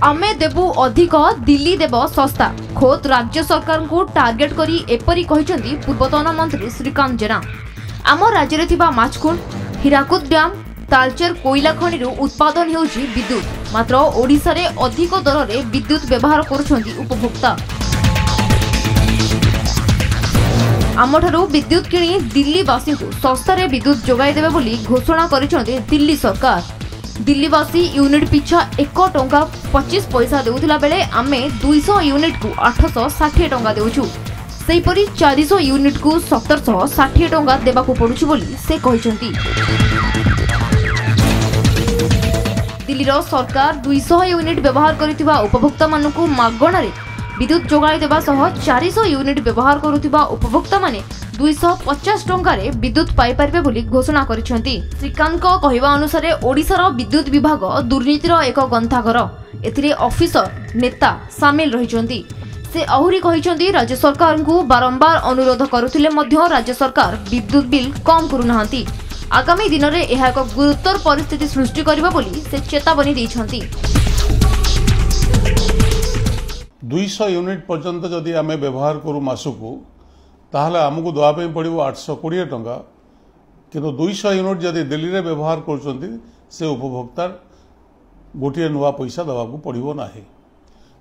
आमे देबु अधिक दिल्ली देव सस्ता खोद राज्य सरकार को टार्गेट करी एपरी कहिसेंती पूर्वतन मंत्री श्रीकांत जेना। आम राज्य में थिबा माछकुंड हीराकुद डैम तालचेर कोयला खनि उत्पादन हेउछि विद्युत मात्र ओडिशा रे अधिक दर रे विद्युत व्यवहार करुछंती उपभोक्ता। आमठारु विद्युत किणी दिल्लीवासी को सस्ता रे विद्युत जोगाई देबे बोली घोषणा करिसेंती दिल्ली सरकार। दिल्लीवासी यूनिट पिछा 1 टंका 25 पैसा देउथिला बेले आमे 200 यूनिट को 860 टंका देउछु। सेहीपरि 400 यूनिट को 1760 टंका देबाकू पड़ुछु बोली से कहिसेंती। दिल्लीर सरकार 200 यूनिट व्यवहार करिथिबा उपभोक्ता मानकू मागणा रे विद्युत जोगाई देबा सह 400 यूनिट व्यवहार करुथिबा उपभोक्ता माने 250 टंका रे विद्युत पाई पारिबे बोली घोषणा करिसेंती। श्रीकांत को कहवा अनुसार ओडिशार विद्युत विभाग दुर्नीतिर एक गंथाघर। एथिरे ऑफिसर नेता शामिल रहिसेंती। से आहुरी कहिसेंती राज्य सरकार को बारंबार अनुरोध करुथिले मध्य राज्य सरकार विद्युत बिल कम करूनाहांती। आगामी दिन में यह एक गुरुतर परिस्थिति सृष्टि करिबा बोली से चेतावनी दैछंती। 200 यूनिट पर्यंत जदि आमे व्यवहार करू मासकू ताहले आमको दवा पड़ो 820 टंका किंतु 200 यूनिट जदि दिल्ली रे व्यवहार करछंती से उपभोक्ता गोटे नुआ पैसा दवाकू पड़ो ना।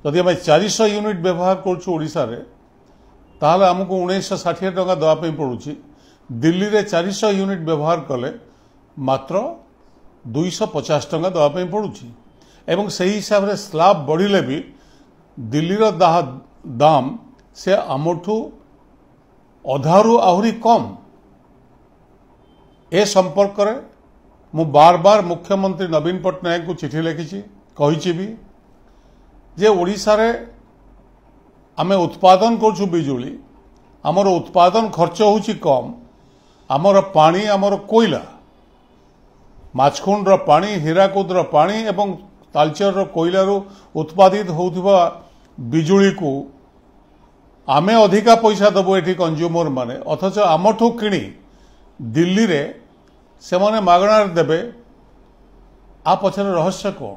जदि आम 400 यूनिट व्यवहार करछु ओडिशा रे ताहले आमको 1960 टंका दवा पड़ुछि। दिल्ली रे 400 यूनिट व्यवहार कले मात्र 250 टंका दवा पड़ुछि। एवं सही हिसाब रे स्लैब बढ़िले भी दिल्ली रो दाम से आमठू अधारू आहुरी कम। ए संपर्क रे मु बार बार मुख्यमंत्री नवीन पट्टनायक को चिठी लिखी कही भी जे ओडिशा रे आमे उत्पादन करछु बिजुली आमर उत्पादन खर्च होछि कम। आमर पानी आमर कोयला माछकुंड रो पानी हीराकुद रो पानी एवं तालचेर रो कोयला रो उत्पादित होउथिबा बिजुली को आमे अधिका पैसा दबो एठी कंज्यूमर माने अथच आमठू किणी दिल्ली रे से माने मागणार देबे आ पछरे रहस्य कोन।